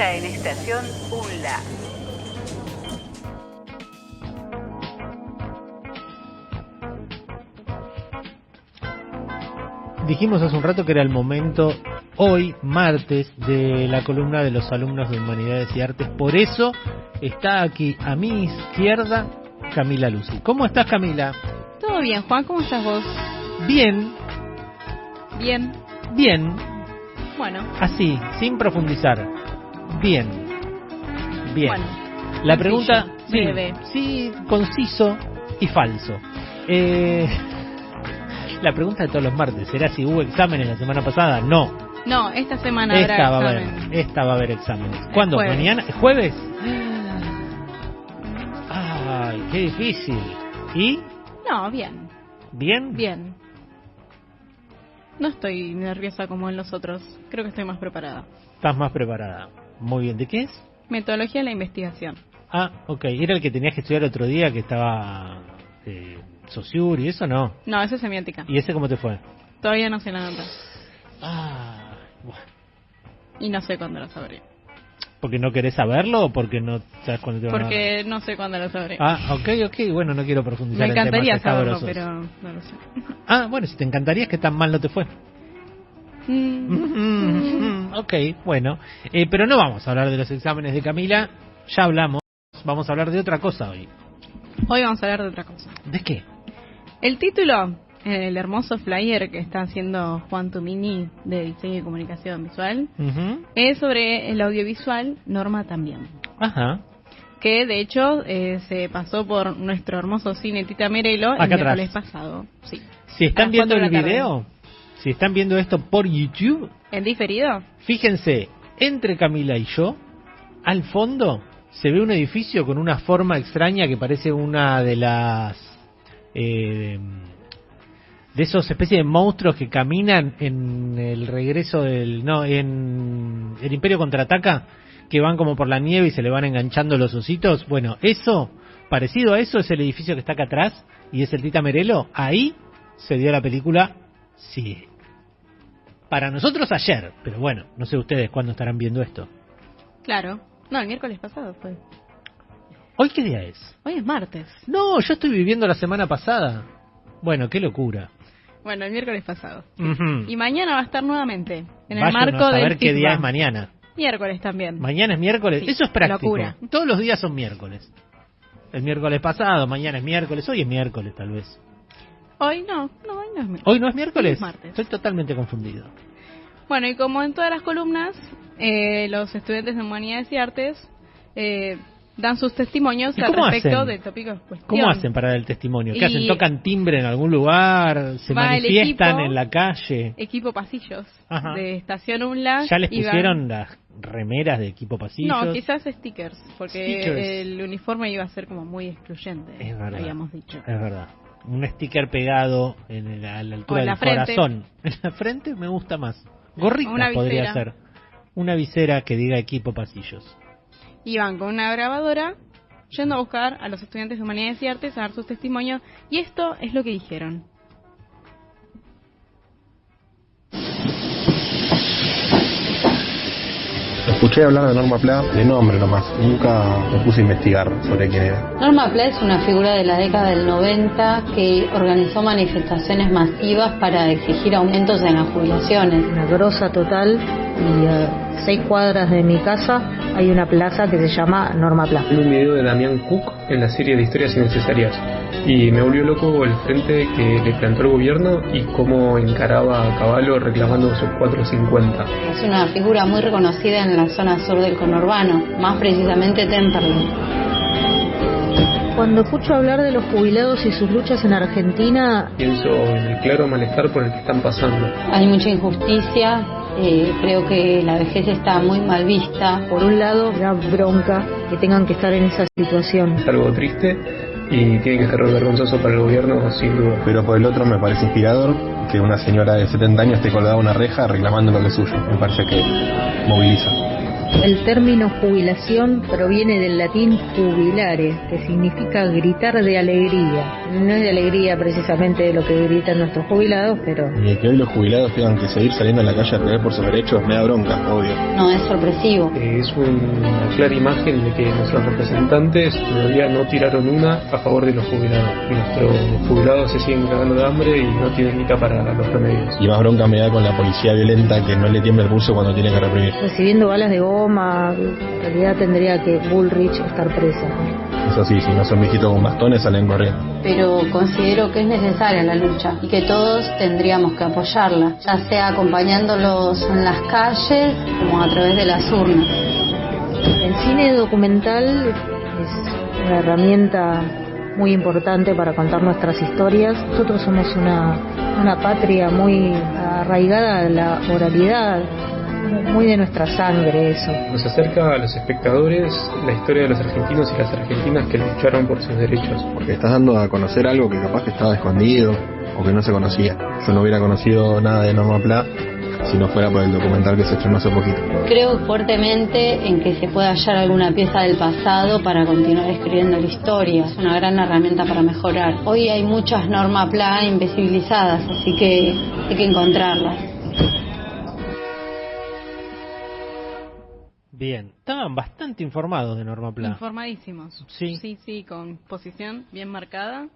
Sintoniza en estación UNLA. Dijimos hace un rato que era el momento, hoy, martes, de la columna de los alumnos de Humanidades y Artes. Por eso está aquí a mi izquierda Camila Lucy. ¿Cómo estás, Camila? Todo bien, Juan, ¿cómo estás vos? Bien. Bien. Bien. Bueno. Así, sin profundizar. Bien. Bien. Bueno, la pregunta, breve. Sí, conciso y falso. La pregunta de todos los martes, ¿será si hubo exámenes la semana pasada? No. No, esta semana habrá examen. Esta va a haber exámenes. ¿Cuándo? Jueves. ¿Mañana? ¿Jueves? Ay, qué difícil. ¿Y? No, bien. ¿Bien? Bien. No estoy nerviosa como en los otros. Creo que estoy más preparada. Estás más preparada. Muy bien. ¿De qué es? Metodología de la investigación. Ah, ok. ¿Era el que tenías que estudiar otro día que estaba... Saussure y eso? No. No, eso es semiótica. ¿Y ese cómo te fue? Todavía no sé la nota. Ah, bueno. Y no sé cuándo lo sabré. ¿Porque no querés saberlo o porque no sabes cuándo te van a dar? Porque no sé cuándo lo sabré. Ah, ok. Bueno, no quiero profundizar Me en temas encantaría saberlo, escabrosos. pero no lo sé. Ah, bueno, si te encantaría es que tan mal no te fue. Ok, bueno. Pero no vamos a hablar de los exámenes de Camila. Ya hablamos. Vamos a hablar de otra cosa hoy. Hoy vamos a hablar de otra cosa. ¿De qué? El título, el hermoso flyer que está haciendo Juan Tumini de Diseño y Comunicación Visual, es sobre el audiovisual, Norma también. Ajá. Que de hecho se pasó por nuestro hermoso cine Tita Merelo el miércoles pasado. Sí. Si están viendo el video, si están viendo esto por YouTube, ¿en diferido? Fíjense, entre Camila y yo, al fondo se ve un edificio con una forma extraña que parece una de las de esos especies de monstruos que caminan en el regreso en el Imperio Contraataca, que van como por la nieve y se le van enganchando los ositos. Bueno, eso, parecido a eso, es el edificio que está acá atrás y es el Tita Merelo. Ahí se dio la película. Sí, para nosotros ayer, pero bueno, no sé ustedes cuándo estarán viendo esto. Claro, no, el miércoles pasado fue. ¿Hoy qué día es? Hoy es martes. No, yo estoy viviendo la semana pasada. Bueno, qué locura. Bueno, el miércoles pasado. Uh-huh. Y mañana va a estar nuevamente en el Váyanos marco a del ver qué día FISBA. es mañana. Miércoles también. Mañana es miércoles. Sí, eso es práctico. locura. Todos los días son miércoles. El miércoles pasado, mañana es miércoles, hoy es miércoles tal vez. Hoy no, hoy no es miércoles. ¿Hoy no es miércoles? Hoy es martes. Estoy totalmente confundido. Bueno, y como en todas las columnas, los estudiantes de Humanidades y Artes dan sus testimonios al respecto del tópico en cuestión. ¿Cómo hacen para dar el testimonio? ¿Qué Y hacen? ¿Tocan timbre en algún lugar? ¿Se manifiestan equipo, en la calle? Equipo Pasillos. Ajá. De Estación UNLA. ¿Ya les pusieron las remeras de Equipo Pasillos? No, quizás stickers, porque Stickers. El uniforme iba a ser como muy excluyente. Es verdad. Habíamos dicho. Es verdad. Un sticker pegado a la altura del corazón. En la frente me gusta más. Gorrita podría ser. Una visera que diga Equipo Pasillos. Iban con una grabadora yendo a buscar a los estudiantes de Humanidades y Artes a dar sus testimonios, y esto es lo que dijeron. Escuché hablar de Norma Pla de nombre nomás, nunca me puse a investigar sobre quién era. Norma Pla es una figura de la década del 90 que organizó manifestaciones masivas para exigir aumentos en las jubilaciones. Una grosa total, y a 6 cuadras de mi casa hay una plaza que se llama Norma Pla. Vi un video de Damián Cook en la serie de Historias Innecesarias y me volvió loco el frente que le plantó el gobierno y cómo encaraba a Cavallo reclamando sus 4.50. Es una figura muy reconocida en la zona sur del conurbano, más precisamente Temperley. Cuando escucho hablar de los jubilados y sus luchas en Argentina, Pienso en el claro malestar por el que están pasando. Hay mucha injusticia, creo que la vejez está muy mal vista. por un lado, da bronca que tengan que estar en esa situación. Es algo triste y tiene que ser vergonzoso para el gobierno, sin duda. Pero por el otro me parece inspirador que una señora de 70 años esté colgada a una reja reclamando lo que es suyo. Me parece que moviliza. El término jubilación proviene del latín jubilare, que significa gritar de alegría. No es de alegría precisamente de lo que gritan nuestros jubilados, pero... Y que hoy los jubilados tengan que seguir saliendo a la calle a pelear por sus derechos me da bronca, obvio. No es sorpresivo. Es una clara imagen de que nuestros representantes todavía no tiraron una a favor de los jubilados. Nuestros jubilados se siguen cagando de hambre y no tienen guita para los remedios. Y más bronca me da con la policía violenta que no le tiembla el pulso cuando tiene que reprimir. Recibiendo balas de goma, en realidad tendría que Bullrich estar presa. Eso sí, si no son viejitos con bastones salen corriendo. Pero considero que es necesaria la lucha y que todos tendríamos que apoyarla, ya sea acompañándolos en las calles como a través de las urnas. El cine documental es una herramienta muy importante para contar nuestras historias. Nosotros somos una patria muy arraigada a la oralidad, muy de nuestra sangre eso. Nos acerca a los espectadores la historia de los argentinos y las argentinas que lucharon por sus derechos. Porque estás dando a conocer algo que capaz que estaba escondido o que no se conocía. Yo no hubiera conocido nada de Norma Pla si no fuera por el documental que se estrenó hace poquito. Creo fuertemente en que se puede hallar alguna pieza del pasado para continuar escribiendo la historia. Es una gran herramienta para mejorar. Hoy hay muchas Norma Pla invisibilizadas, así que hay que encontrarlas. Bien, estaban bastante informados de Norma Pla. Informadísimos. Sí. Sí, con posición bien marcada.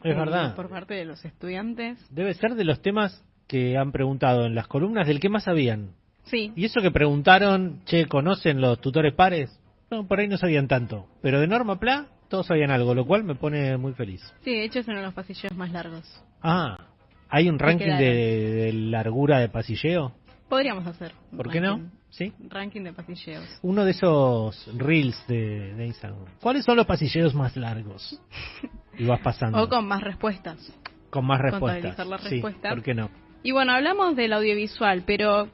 Es verdad. Por parte de los estudiantes. Debe ser de los temas que han preguntado en las columnas del que más sabían. Sí. Y eso que preguntaron, ¿conocen los tutores pares? No, por ahí no sabían tanto. Pero de Norma Pla, todos sabían algo, lo cual me pone muy feliz. Sí, de hecho es uno de los pasillos más largos. Ah, ¿hay un ranking de largura de pasilleo? Podríamos hacer. ¿Por qué no? ¿Sí? Ranking de pasilleos. Uno de esos reels de Instagram. ¿Cuáles son los pasilleos más largos? Y vas pasando. O con más respuestas. Con más respuestas. Contabilizar la Sí, respuesta. ¿por qué no? Y bueno, hablamos del audiovisual, pero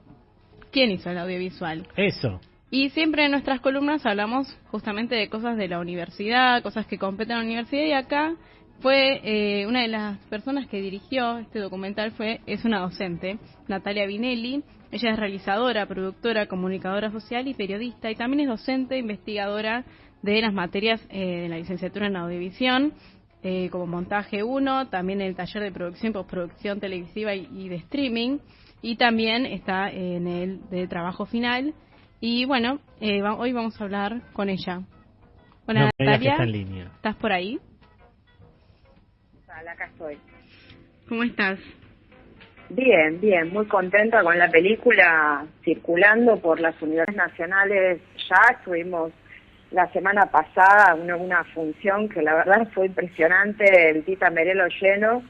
¿quién hizo el audiovisual? Eso. Y siempre en nuestras columnas hablamos justamente de cosas de la universidad, cosas que competen a la universidad, y acá fue una de las personas que dirigió este documental es una docente, Natalia Vinelli. Ella es realizadora, productora, comunicadora social y periodista, y también es docente, investigadora de las materias de la licenciatura en audiovisión, como montaje 1, también el taller de producción y postproducción televisiva y de streaming, y también está en el de trabajo final. Y bueno, hoy vamos a hablar con ella. Hola, no, Natalia, que está en línea. ¿Estás por ahí? Hola, acá estoy. ¿Cómo estás? Bien, muy contenta con la película circulando por las universidades nacionales. Ya estuvimos la semana pasada en una función que la verdad fue impresionante, el Tita Merelo lleno,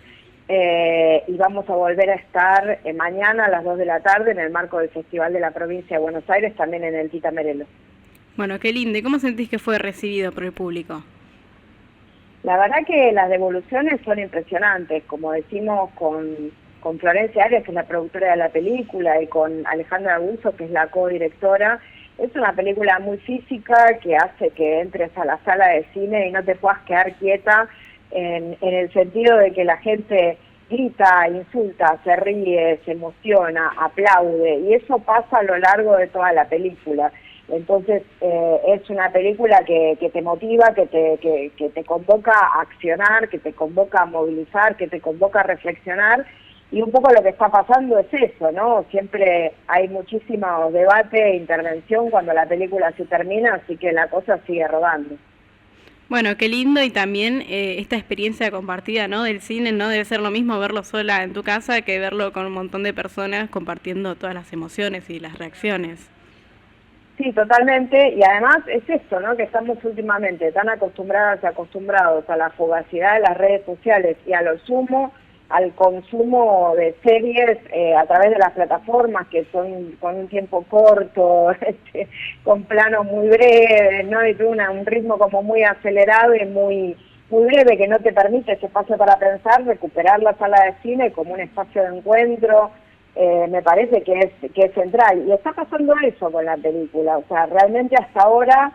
y vamos a volver a estar mañana a las 2 de la tarde en el marco del Festival de la Provincia de Buenos Aires, también en el Tita Merelo. Bueno, qué lindo. ¿Y cómo sentís que fue recibido por el público? La verdad que las devoluciones son impresionantes, como decimos con Florencia Arias, que es la productora de la película, y con Alejandra Abuso, que es la codirectora. Es una película muy física que hace que entres a la sala de cine y no te puedas quedar quieta, en el sentido de que la gente grita, insulta, se ríe, se emociona, aplaude, y eso pasa a lo largo de toda la película. Entonces es una película que te motiva, que te convoca a accionar, que te convoca a movilizar, que te convoca a reflexionar, y un poco lo que está pasando es eso, ¿no? Siempre hay muchísimo debate e intervención cuando la película se termina, así que la cosa sigue rodando. Bueno, qué lindo, y también esta experiencia compartida, ¿no? Del cine, ¿no? Debe ser lo mismo verlo sola en tu casa que verlo con un montón de personas compartiendo todas las emociones y las reacciones. Sí, totalmente, y además es esto, ¿no? Que estamos últimamente tan acostumbrados a la fugacidad de las redes sociales y a lo sumo al consumo de series a través de las plataformas, que son con un tiempo corto, con planos muy breves, ¿no? Y un ritmo como muy acelerado y muy breve, que no te permite ese espacio para pensar, recuperar la sala de cine como un espacio de encuentro. Me parece que es central, y está pasando eso con la película. O sea, realmente hasta ahora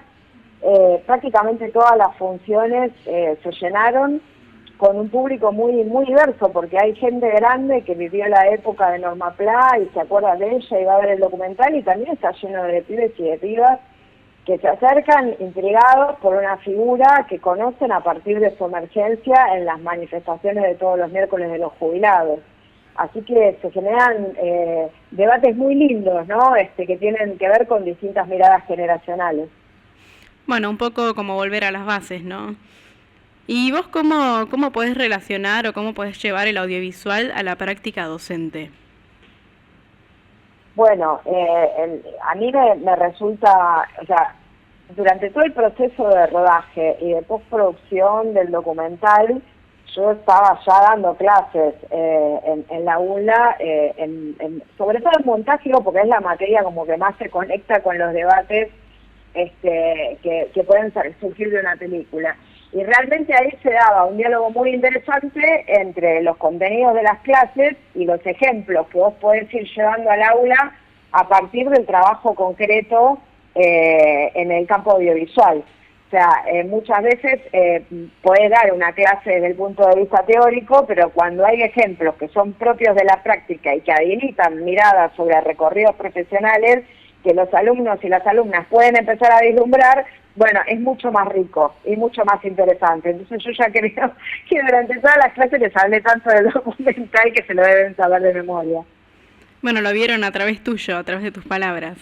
prácticamente todas las funciones se llenaron, con un público muy muy diverso, porque hay gente grande que vivió la época de Norma Pla y se acuerda de ella y va a ver el documental, y también está lleno de pibes y de pibas que se acercan intrigados por una figura que conocen a partir de su emergencia en las manifestaciones de todos los miércoles de los jubilados. Así que se generan debates muy lindos, ¿no? Que tienen que ver con distintas miradas generacionales. Bueno, un poco como volver a las bases, ¿no? ¿Y vos cómo podés relacionar o cómo podés llevar el audiovisual a la práctica docente? Bueno, a mí me resulta, o sea, durante todo el proceso de rodaje y de postproducción del documental, yo estaba ya dando clases en la UNLA, sobre todo en montaje, porque es la materia como que más se conecta con los debates que pueden surgir de una película. Y realmente ahí se daba un diálogo muy interesante entre los contenidos de las clases y los ejemplos que vos podés ir llevando al aula a partir del trabajo concreto en el campo audiovisual. O sea, muchas veces podés dar una clase desde el punto de vista teórico, pero cuando hay ejemplos que son propios de la práctica y que habilitan miradas sobre recorridos profesionales que los alumnos y las alumnas pueden empezar a vislumbrar, bueno, es mucho más rico y mucho más interesante. Entonces yo ya creo que durante todas las clases les hablé tanto del documental que se lo deben saber de memoria. Bueno, lo vieron a través tuyo, a través de tus palabras.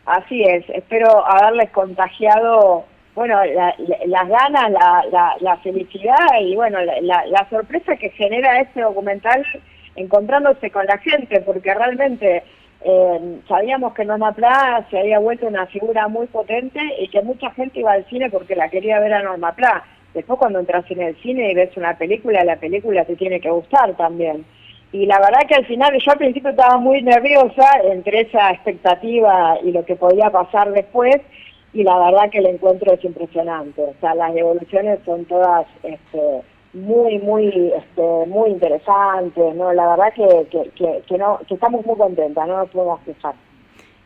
Así es, espero haberles contagiado, bueno, las ganas, la felicidad y bueno, la sorpresa que genera este documental encontrándose con la gente, porque realmente sabíamos que Norma Pla se había vuelto una figura muy potente y que mucha gente iba al cine porque la quería ver a Norma Pla. Después cuando entras en el cine y ves una película, la película te tiene que gustar también. Y la verdad que al final, yo al principio estaba muy nerviosa entre esa expectativa y lo que podía pasar después, y la verdad que el encuentro es impresionante. O sea, las devoluciones son todas muy interesantes, ¿no? La verdad que estamos muy contentas, no nos podemos quejar.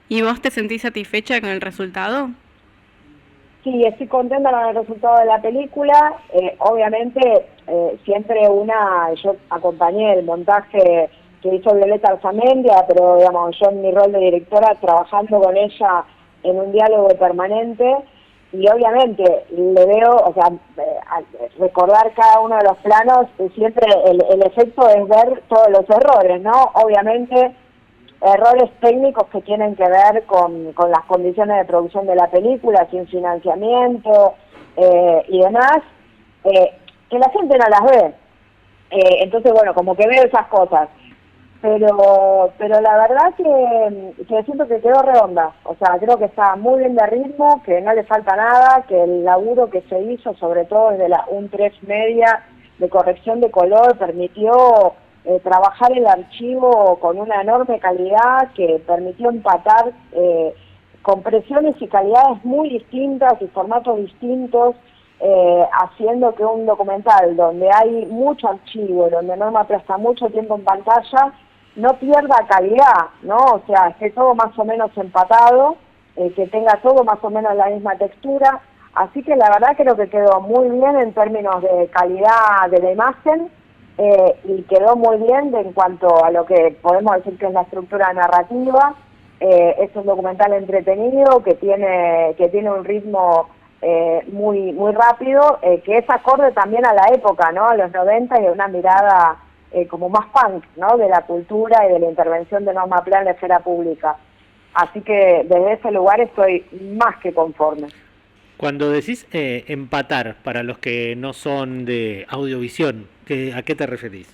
¿Y vos te sentís satisfecha con el resultado? Sí, estoy contenta con el resultado de la película. Obviamente, siempre yo acompañé el montaje que hizo Violeta Arzamendia, pero digamos, yo en mi rol de directora trabajando con ella en un diálogo permanente, y obviamente le veo, o sea, al recordar cada uno de los planos, siempre el efecto es ver todos los errores, ¿no? Obviamente errores técnicos que tienen que ver con las condiciones de producción de la película, sin financiamiento y demás, que la gente no las ve. Entonces, bueno, como que veo esas cosas. Pero la verdad que siento que quedó redonda. O sea, creo que está muy bien de ritmo, que no le falta nada, que el laburo que se hizo, sobre todo desde la UN3 Media de corrección de color, permitió trabajar el archivo con una enorme calidad que permitió empatar compresiones y calidades muy distintas y formatos distintos, haciendo que un documental donde hay mucho archivo, donde Norma presta mucho tiempo en pantalla, no pierda calidad, ¿no? O sea, esté todo más o menos empatado, que tenga todo más o menos la misma textura. Así que la verdad creo que quedó muy bien en términos de calidad de la imagen, y quedó muy bien en cuanto a lo que podemos decir que es la estructura narrativa. Es un documental entretenido que tiene un ritmo muy rápido, que es acorde también a la época, ¿no? A los 90, y de una mirada como más punk, ¿no? De la cultura y de la intervención de Norma Pla en la esfera pública. Así que desde ese lugar estoy más que conforme. Cuando decís empatar, para los que no son de audiovisión, ¿a qué te referís?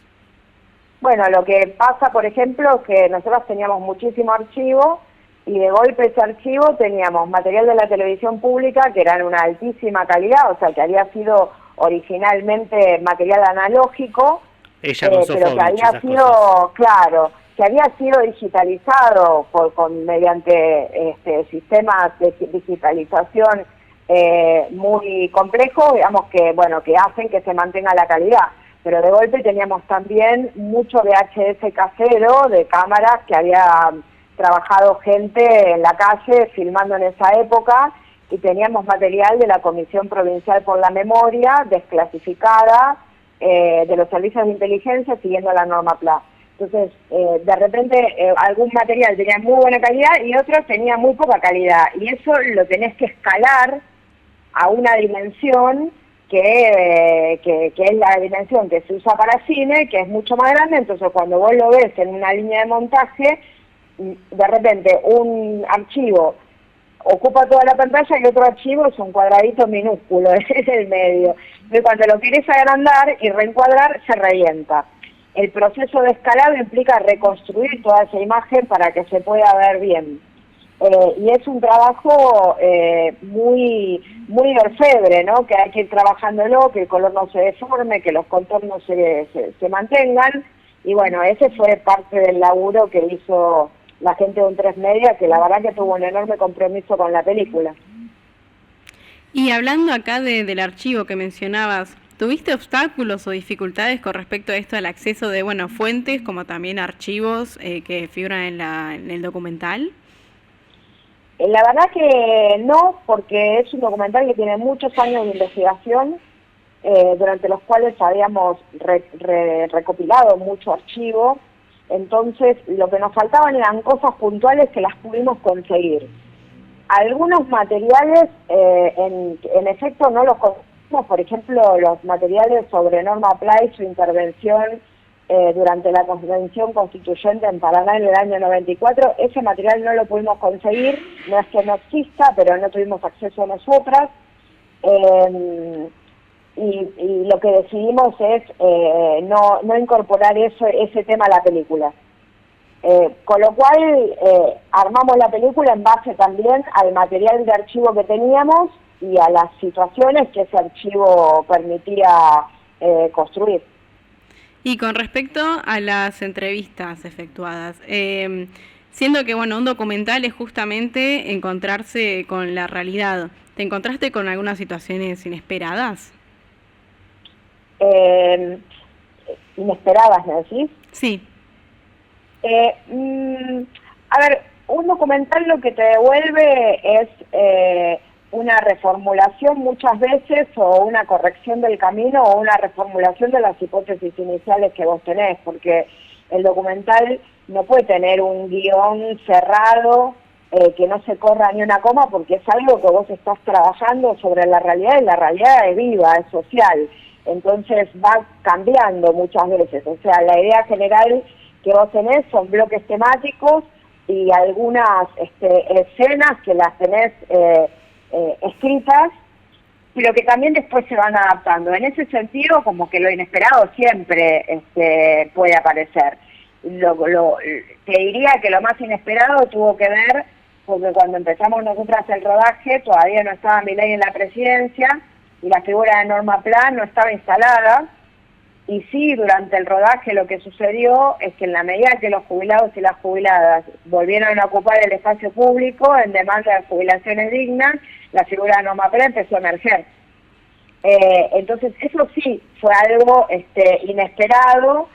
Bueno, lo que pasa, por ejemplo, es que nosotros teníamos muchísimo archivo, y de golpe ese archivo teníamos material de la televisión pública que era en una altísima calidad, o sea, que había sido originalmente material analógico, pero que había sido, claro, que había sido digitalizado mediante sistemas de digitalización muy complejos, digamos, que hacen que se mantenga la calidad. Pero de golpe teníamos también mucho VHS casero de cámaras que había trabajado gente en la calle filmando en esa época, y teníamos material de la Comisión Provincial por la Memoria desclasificada, de los servicios de inteligencia siguiendo la norma PLA. Entonces, de repente, algún material tenía muy buena calidad y otro tenía muy poca calidad. Y eso lo tenés que escalar a una dimensión que es la dimensión que se usa para cine, que es mucho más grande. Entonces, cuando vos lo ves en una línea de montaje, de repente un archivo ocupa toda la pantalla y otro archivo es un cuadradito minúsculo, es el medio. Entonces, cuando lo querés agrandar y reencuadrar, se revienta. El proceso de escalado implica reconstruir toda esa imagen para que se pueda ver bien. Y es un trabajo muy orfebre, ¿no? Que hay que ir trabajándolo, que el color no se deforme, que los contornos se mantengan. Y bueno, ese fue parte del laburo que hizo la gente de Un3 Media, que la verdad que tuvo un enorme compromiso con la película. Y hablando acá del archivo que mencionabas, ¿tuviste obstáculos o dificultades con respecto a esto del acceso de fuentes como también archivos que figuran en el documental? La verdad que no, porque es un documental que tiene muchos años de investigación, durante los cuales habíamos recopilado mucho archivo. Entonces, lo que nos faltaban eran cosas puntuales que las pudimos conseguir. Algunos materiales, en efecto, no los conseguimos. Por ejemplo, los materiales sobre Norma PLA y su intervención durante la Convención Constituyente en Paraná en el año 94, ese material no lo pudimos conseguir, no es que no exista, pero no tuvimos acceso a nosotras, y lo que decidimos es no incorporar ese tema a la película. Con lo cual armamos la película en base también al material de archivo que teníamos y a las situaciones que ese archivo permitía construir. Y con respecto a las entrevistas efectuadas, siendo que un documental es justamente encontrarse con la realidad, ¿te encontraste con algunas situaciones inesperadas? ¿Inesperadas, me decís? Sí. A ver, un documental lo que te devuelve es una reformulación muchas veces, o una corrección del camino, o una reformulación de las hipótesis iniciales que vos tenés, porque el documental no puede tener un guión cerrado, que no se corra ni una coma, porque es algo que vos estás trabajando sobre la realidad, y la realidad es viva, es social, entonces va cambiando muchas veces. O sea, la idea general que vos tenés son bloques temáticos y algunas escenas que las tenés escritas, pero que también después se van adaptando. En ese sentido, como que lo inesperado siempre puede aparecer. Te diría que lo más inesperado tuvo que ver porque cuando empezamos nosotras el rodaje todavía no estaba Milei en la presidencia y la figura de Norma PLA no estaba instalada. Y sí, durante el rodaje lo que sucedió es que en la medida que los jubilados y las jubiladas volvieron a ocupar el espacio público en demanda de jubilaciones dignas, la figura de Norma PLA empezó a emerger. Entonces eso sí fue algo inesperado,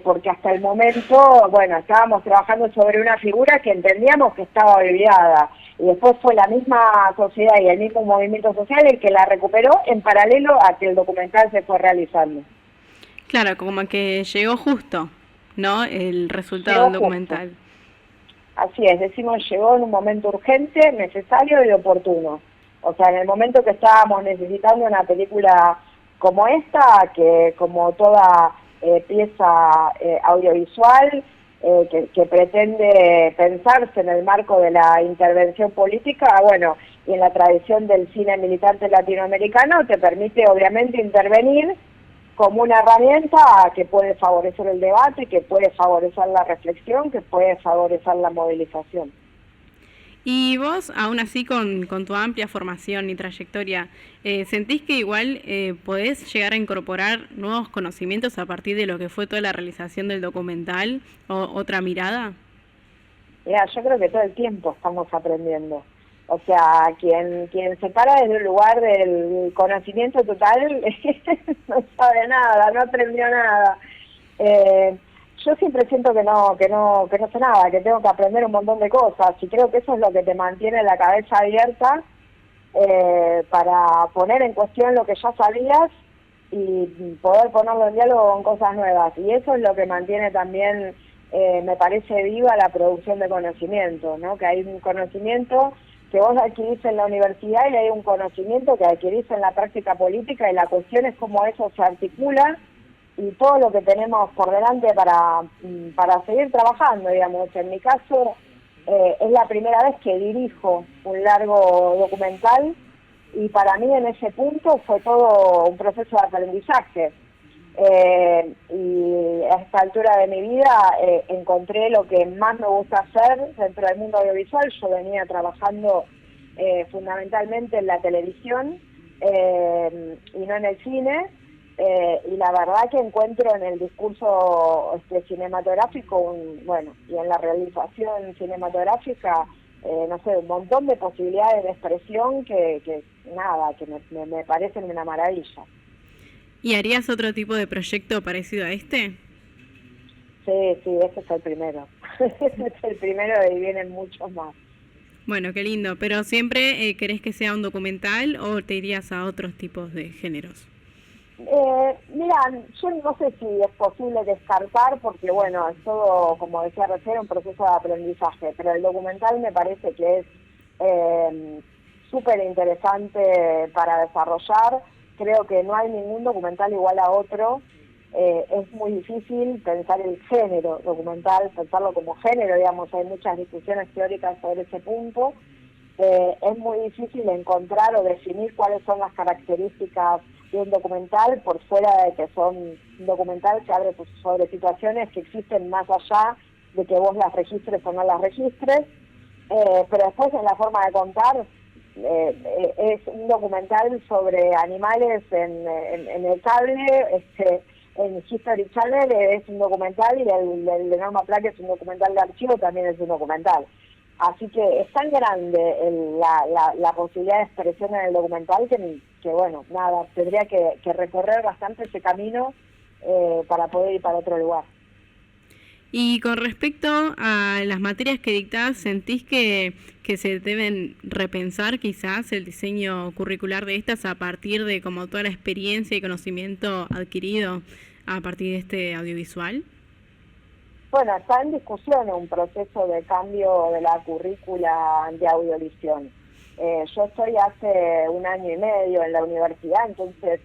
porque hasta el momento, estábamos trabajando sobre una figura que entendíamos que estaba olvidada. Y después fue la misma sociedad y el mismo movimiento social el que la recuperó en paralelo a que el documental se fue realizando. Claro, como que llegó justo, ¿no? El resultado del documental. Así es, decimos llegó en un momento urgente, necesario y oportuno. O sea, en el momento que estábamos necesitando una película como esta, que como toda pieza audiovisual que pretende pensarse en el marco de la intervención política, y en la tradición del cine militante latinoamericano, te permite obviamente intervenir como una herramienta que puede favorecer el debate, que puede favorecer la reflexión, que puede favorecer la movilización. Y vos, aún así, con tu amplia formación y trayectoria, ¿sentís que igual podés llegar a incorporar nuevos conocimientos a partir de lo que fue toda la realización del documental o otra mirada? Mira, yo creo que todo el tiempo estamos aprendiendo. O sea, quien se para desde un lugar del conocimiento total no sabe nada, no aprendió nada. Yo siempre siento que no sé nada, que tengo que aprender un montón de cosas, y creo que eso es lo que te mantiene la cabeza abierta para poner en cuestión lo que ya sabías y poder ponerlo en diálogo con cosas nuevas. Y eso es lo que mantiene también, me parece, viva la producción de conocimiento, ¿no? Que hay un conocimiento que vos adquirís en la universidad y hay un conocimiento que adquirís en la práctica política, y la cuestión es cómo eso se articula y todo lo que tenemos por delante para seguir trabajando, digamos. En mi caso, es la primera vez que dirijo un largo documental, y para mí en ese punto fue todo un proceso de aprendizaje. Y a esta altura de mi vida encontré lo que más me gusta hacer dentro del mundo audiovisual. Yo venía trabajando fundamentalmente en la televisión y no en el cine, y la verdad que encuentro en el discurso cinematográfico, y en la realización cinematográfica, no sé, un montón de posibilidades de expresión que me parecen una maravilla. ¿Y harías otro tipo de proyecto parecido a este? Sí, este es el primero. Este es el primero y vienen muchos más. Bueno, qué lindo. ¿Pero siempre querés que sea un documental o te irías a otros tipos de géneros? Mira, yo no sé si es posible descartar, porque bueno, es todo, como decía recién, un proceso de aprendizaje, pero el documental me parece que es súper interesante para desarrollar. Creo que no hay ningún documental igual a otro. Es muy difícil pensar el género documental, pensarlo como género, digamos, hay muchas discusiones teóricas sobre ese punto. Es muy difícil encontrar o definir cuáles son las características de un documental, por fuera de que son un documental que abre sobre situaciones que existen más allá de que vos las registres o no las registres, pero después en la forma de contar, es un documental sobre animales en el cable, en History Channel es un documental, y el de Norma Pla, que es un documental de archivo, también es un documental. Así que es tan grande la posibilidad de expresión en el documental que bueno, nada, tendría que recorrer bastante ese camino para poder ir para otro lugar. Y con respecto a las materias que dictás, ¿sentís que se deben repensar quizás el diseño curricular de estas a partir de como toda la experiencia y conocimiento adquirido a partir de este audiovisual? Bueno, está en discusión un proceso de cambio de la currícula de audiovisión. Yo estoy hace 1 año y medio en la universidad, entonces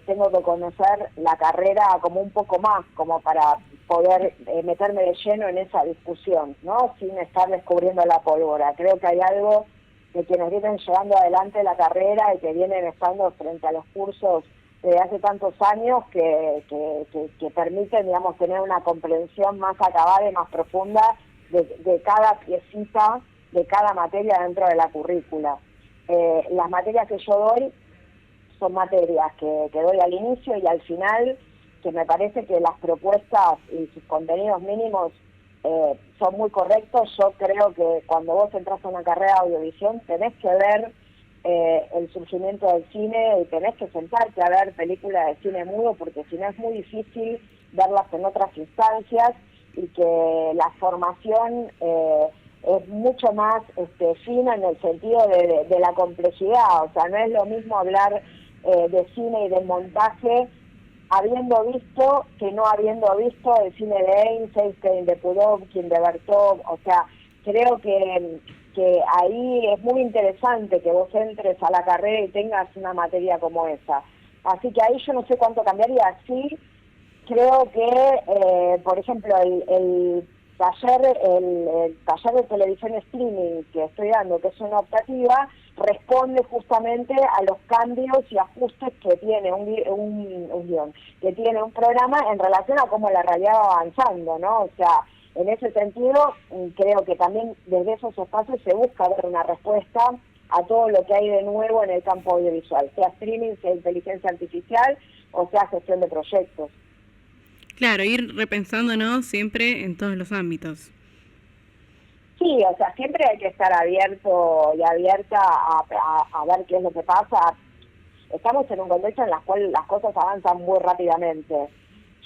tengo que conocer la carrera como un poco más, como para poder meterme de lleno en esa discusión, ¿no? Sin estar descubriendo la pólvora. Creo que hay algo de quienes vienen llevando adelante la carrera y que vienen estando frente a los cursos desde hace tantos años que permiten, digamos, tener una comprensión más acabada y más profunda de cada piecita, de cada materia dentro de la currícula. Las materias que yo doy son materias que doy al inicio y al final, que me parece que las propuestas y sus contenidos mínimos son muy correctos. Yo creo que cuando vos entras a una carrera de audiovisión tenés que ver el surgimiento del cine y tenés que sentarte a ver películas de cine mudo, porque si no es muy difícil verlas en otras instancias, y que la formación es mucho más fina en el sentido de la complejidad. O sea, no es lo mismo hablar de cine y de montaje habiendo visto que no habiendo visto el cine de Einstein, de Pudovkin, de Bertov. O sea, creo que ahí es muy interesante que vos entres a la carrera y tengas una materia como esa. Así que ahí yo no sé cuánto cambiaría. Sí, creo que, por ejemplo, el taller de televisión streaming que estoy dando, que es una optativa, responde justamente a los cambios y ajustes que tiene un guión, que tiene un programa en relación a cómo la realidad va avanzando, ¿no? O sea, en ese sentido, creo que también desde esos espacios se busca dar una respuesta a todo lo que hay de nuevo en el campo audiovisual, sea streaming, sea inteligencia artificial o sea gestión de proyectos. Claro, ir repensándonos siempre en todos los ámbitos. Sí, o sea, siempre hay que estar abierto y abierta a ver qué es lo que pasa. Estamos en un contexto en el cual las cosas avanzan muy rápidamente.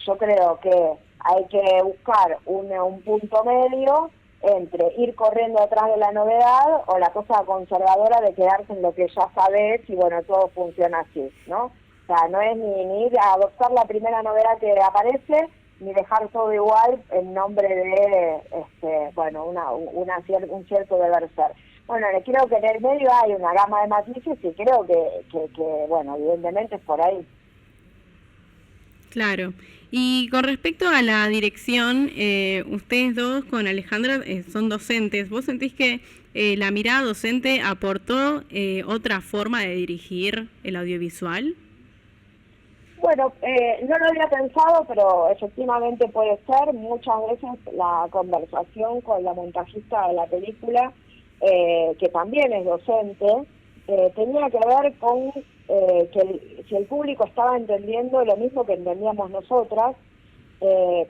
Yo creo que hay que buscar un punto medio entre ir corriendo atrás de la novedad o la cosa conservadora de quedarse en lo que ya sabes y bueno, todo funciona así, ¿no? O sea, no es ni ir a adoptar la primera novedad que aparece, ni dejar todo igual en nombre de, bueno, un cierto deber ser. Bueno, creo que en el medio hay una gama de matices y creo que bueno, evidentemente es por ahí. Claro. Y con respecto a la dirección, ustedes dos con Alejandra son docentes. ¿Vos sentís que la mirada docente aportó otra forma de dirigir el audiovisual? Bueno, no lo había pensado, pero efectivamente puede ser. Muchas veces la conversación con la montajista de la película, que también es docente, tenía que ver con si el público estaba entendiendo lo mismo que entendíamos nosotras,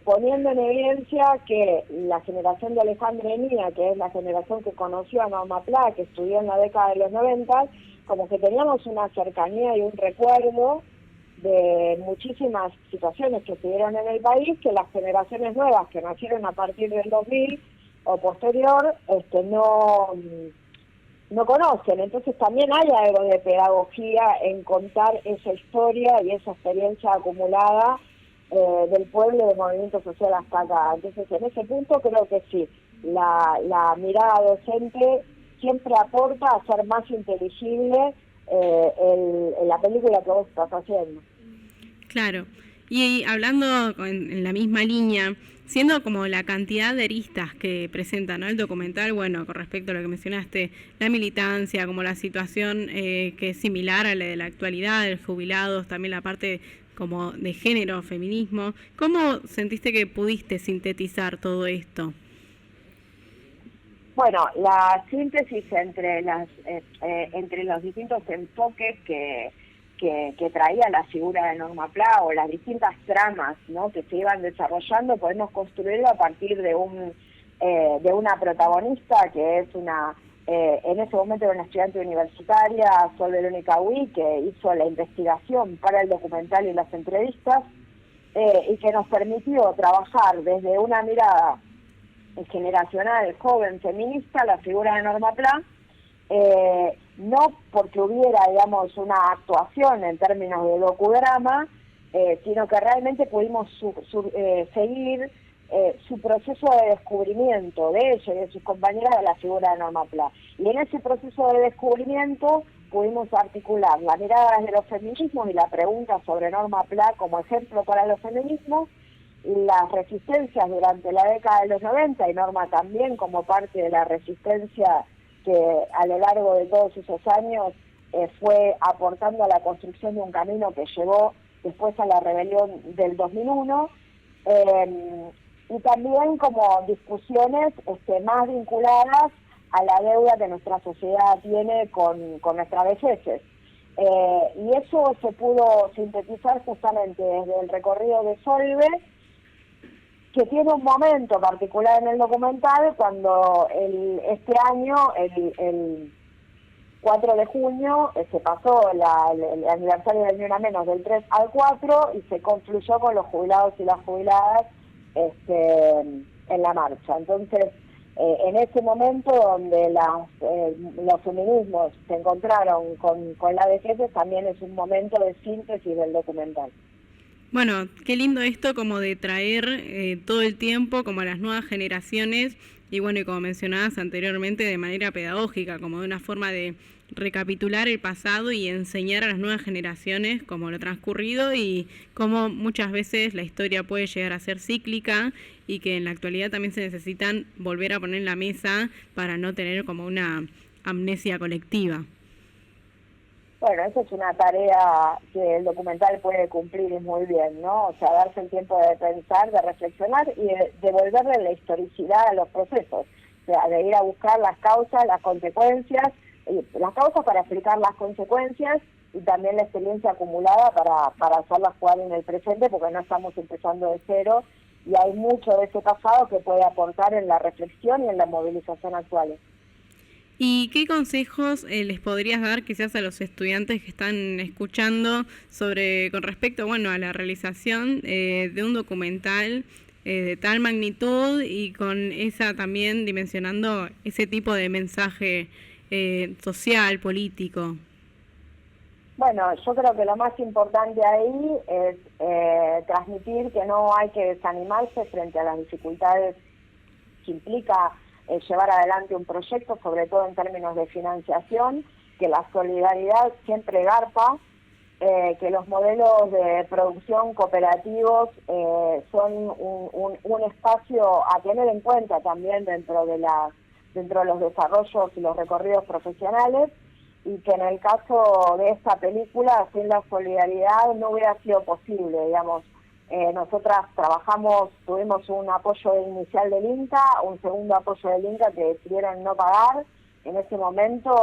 poniendo en evidencia que la generación de Alejandra y mía, que es la generación que conoció a Norma Pla, que estudió en la década de los 90, como que teníamos una cercanía y un recuerdo de muchísimas situaciones que se dieron en el país que las generaciones nuevas que nacieron a partir del 2000 o posterior no conocen. Entonces también hay algo de pedagogía en contar esa historia y esa experiencia acumulada del pueblo y del movimiento social hasta acá. Entonces en ese punto creo que sí, la mirada docente siempre aporta a ser más inteligible la película que vos estás haciendo. Claro. Y hablando en la misma línea, siendo como la cantidad de aristas que presenta, ¿no?, el documental, bueno, con respecto a lo que mencionaste, la militancia, como la situación que es similar a la de la actualidad, de los jubilados, también la parte como de género, feminismo, ¿cómo sentiste que pudiste sintetizar todo esto? Bueno, la síntesis entre los distintos enfoques que traía la figura de Norma Pla o las distintas tramas, ¿no?, que se iban desarrollando, podemos construirlo a partir de una protagonista que es en ese momento era una estudiante universitaria, Sol Verónica Uy, que hizo la investigación para el documental y las entrevistas, y que nos permitió trabajar desde una mirada generacional, joven, feminista, la figura de Norma Pla, no porque hubiera, digamos, una actuación en términos de docudrama, sino que realmente pudimos seguir su proceso de descubrimiento de ella y de sus compañeras de la figura de Norma Pla. Y en ese proceso de descubrimiento pudimos articular la mirada desde los feminismos y la pregunta sobre Norma Pla como ejemplo para los feminismos, las resistencias durante la década de los 90 y Norma también como parte de la resistencia que a lo largo de todos esos años fue aportando a la construcción de un camino que llevó después a la rebelión del 2001, y también como discusiones más vinculadas a la deuda que nuestra sociedad tiene con nuestras vejeces. Y eso se pudo sintetizar justamente desde el recorrido de Solve, que tiene un momento particular en el documental cuando este año, el 4 de junio, se pasó el aniversario del Ni Una Menos del 3 al 4 y se confluyó con los jubilados y las jubiladas en la marcha. Entonces, en ese momento donde los feminismos se encontraron con la vejez, también es un momento de síntesis del documental. Bueno, qué lindo esto como de traer todo el tiempo como a las nuevas generaciones y bueno, y como mencionabas anteriormente, de manera pedagógica, como de una forma de recapitular el pasado y enseñar a las nuevas generaciones como lo transcurrido y cómo muchas veces la historia puede llegar a ser cíclica y que en la actualidad también se necesitan volver a poner en la mesa para no tener como una amnesia colectiva. Bueno, esa es una tarea que el documental puede cumplir muy bien, ¿no? O sea, darse el tiempo de pensar, de reflexionar y de devolverle la historicidad a los procesos. O sea, de ir a buscar las causas, las consecuencias, las causas para explicar las consecuencias y también la experiencia acumulada para hacerlas jugar en el presente, porque no estamos empezando de cero y hay mucho de ese pasado que puede aportar en la reflexión y en la movilización actual. ¿Y qué consejos les podrías dar quizás a los estudiantes que están escuchando con respecto, bueno, a la realización de un documental de tal magnitud y con esa también dimensionando ese tipo de mensaje social, político? Bueno, yo creo que lo más importante ahí es transmitir que no hay que desanimarse frente a las dificultades que implica llevar adelante un proyecto, sobre todo en términos de financiación, que la solidaridad siempre garpa, que los modelos de producción cooperativos son un espacio a tener en cuenta también dentro de los desarrollos y los recorridos profesionales, y que en el caso de esta película, sin la solidaridad no hubiera sido posible, digamos. Nosotras tuvimos un apoyo inicial del Inca, un segundo apoyo del Inca que decidieron no pagar. En ese momento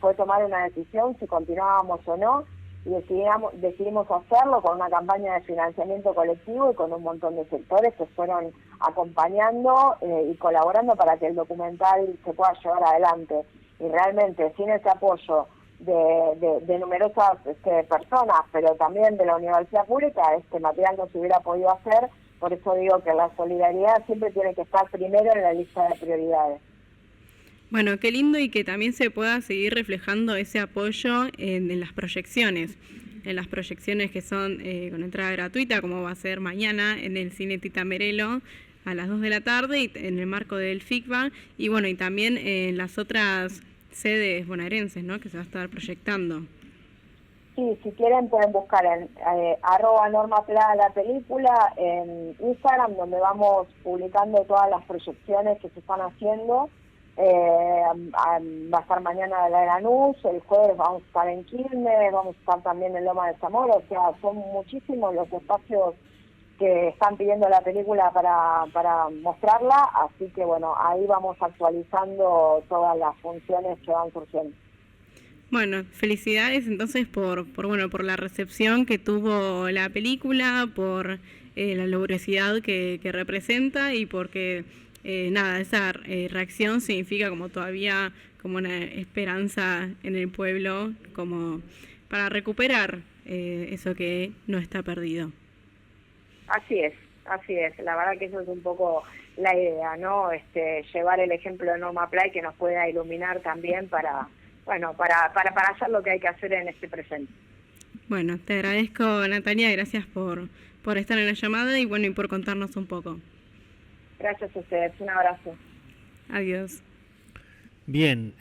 fue tomar una decisión si continuábamos o no, y decidimos hacerlo con una campaña de financiamiento colectivo y con un montón de sectores que fueron acompañando y colaborando para que el documental se pueda llevar adelante. Y realmente sin ese apoyo de numerosas personas, pero también de la universidad pública, este material no se hubiera podido hacer. Por eso digo que la solidaridad siempre tiene que estar primero en la lista de prioridades. Bueno, qué lindo, y que también se pueda seguir reflejando ese apoyo en las proyecciones que son con entrada gratuita, como va a ser mañana en el Cine Tita Merelo a las 2 de la tarde, y en el marco del FICBA, y bueno, y también en las otras sedes bonaerenses, ¿no?, que se va a estar proyectando. Sí, si quieren pueden buscar en @normapla la película en Instagram, donde vamos publicando todas las proyecciones que se están haciendo. Va a estar mañana la de Lanús, el jueves vamos a estar en Quilmes, vamos a estar también en Loma de Zamora, o sea, son muchísimos los espacios que están pidiendo la película para mostrarla, así que bueno, ahí vamos actualizando todas las funciones que van surgiendo. Bueno, felicidades entonces por la recepción que tuvo la película, por la laboriosidad que representa, y porque esa reacción significa como todavía como una esperanza en el pueblo, como para recuperar eso que no está perdido. Así es. La verdad que eso es un poco la idea, ¿no? Llevar el ejemplo de Norma Pla, que nos pueda iluminar también para hacer lo que hay que hacer en este presente. Bueno, te agradezco, Natalia, gracias por estar en la llamada y por contarnos un poco. Gracias a ustedes, un abrazo. Adiós. Bien,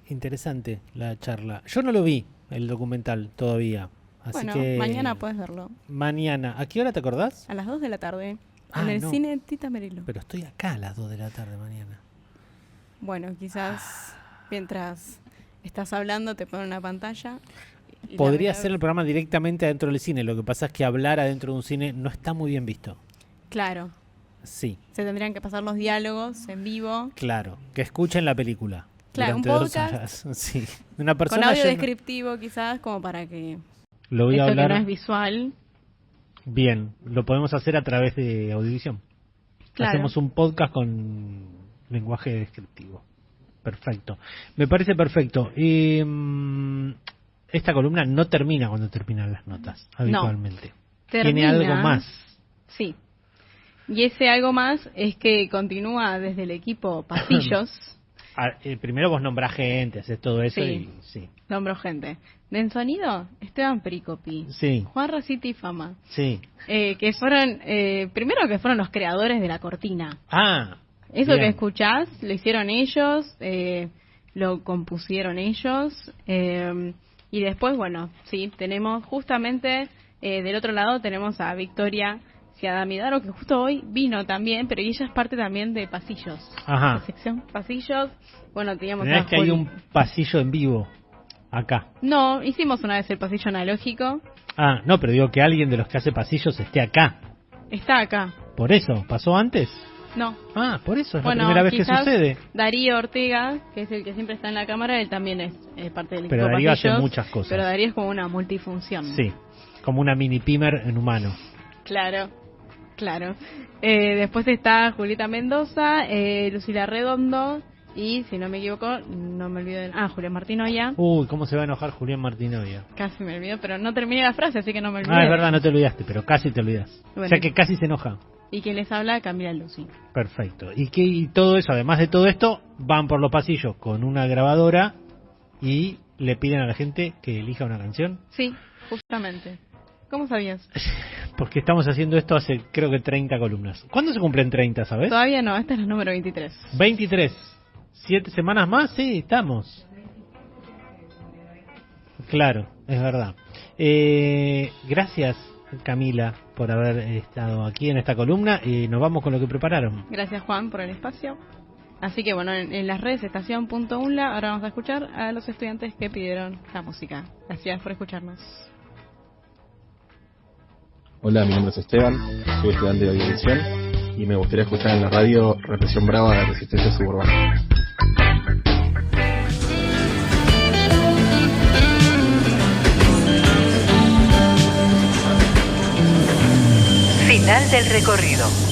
interesante la charla. Yo no lo vi, el documental, todavía. Así que mañana puedes verlo. Mañana, ¿a qué hora te acordás? A las 2 de la tarde, en el Cine Tita Merelo. Pero estoy acá a las 2 de la tarde mañana. Bueno, quizás mientras estás hablando te ponen una pantalla. Podría hacer el programa directamente adentro del cine, lo que pasa es que hablar adentro de un cine no está muy bien visto. Claro. Sí. Se tendrían que pasar los diálogos en vivo. Claro, que escuchen la película. Claro, un podcast. Sí. Una persona con audio descriptivo quizás, como para que lo voy a hablar. Que no es visual. Bien, lo podemos hacer a través de Audiovisión. Claro. Hacemos un podcast con lenguaje descriptivo. Perfecto. Me parece perfecto. Esta columna no termina cuando terminan las notas, habitualmente. No, tiene algo más. Sí. Y ese algo más es que continúa desde el equipo Pasillos. Primero vos nombrás gente, haces todo eso y sí. Nombro gente. De En Sonido, Esteban Pericopi. Sí. Juan Raciti y Fama. Sí. Que fueron, primero que fueron los creadores de la cortina. Eso bien. Que escuchás, lo hicieron ellos, lo compusieron ellos. Y después, tenemos justamente, del otro lado tenemos a Victoria Ciadamidaro, que justo hoy vino también, pero ella es parte también de Pasillos. Ajá. La sección Pasillos. Teníamos... ¿No es que hay un pasillo en vivo acá? No, hicimos una vez el pasillo analógico. No, pero digo que alguien de los que hace pasillos esté acá. Está acá. ¿Por eso? ¿Pasó antes? No. Por eso es la primera vez que sucede. Darío Ortega, que es el que siempre está en la cámara, él también es parte del equipo. Pero Darío Pasillos, hace muchas cosas. Pero Darío es como una multifunción. Sí, como una mini pimer en humano. Claro. Después está Julieta Mendoza, Lucila Redondo y, si no me equivoco, no me olvido de... Julián Martinoya. Uy, cómo se va a enojar Julián Martinoya. Casi me olvido, pero no terminé la frase, así que no me olvidé. Es verdad, no te olvidaste, pero casi te olvidas. Bueno. O sea que casi se enoja. Y quien les habla, Camila Lucy. Perfecto. Y todo eso, además de todo esto, van por los pasillos con una grabadora y le piden a la gente que elija una canción? Sí, justamente. ¿Cómo sabías? Porque estamos haciendo esto hace, creo que 30 columnas. ¿Cuándo se cumplen 30, sabes? Todavía no, esta es la número 23. 23. 7 semanas más, sí, estamos. Claro, es verdad. Gracias, Camila, por haber estado aquí en esta columna. Nos vamos con lo que prepararon. Gracias, Juan, por el espacio. Así que bueno, en las redes estación.unla, ahora vamos a escuchar a los estudiantes que pidieron la música. Gracias por escucharnos. Hola, mi nombre es Esteban, soy estudiante de audiovisión y me gustaría escuchar en la radio Represión Brava de Resistencia Suburbana. Final del recorrido.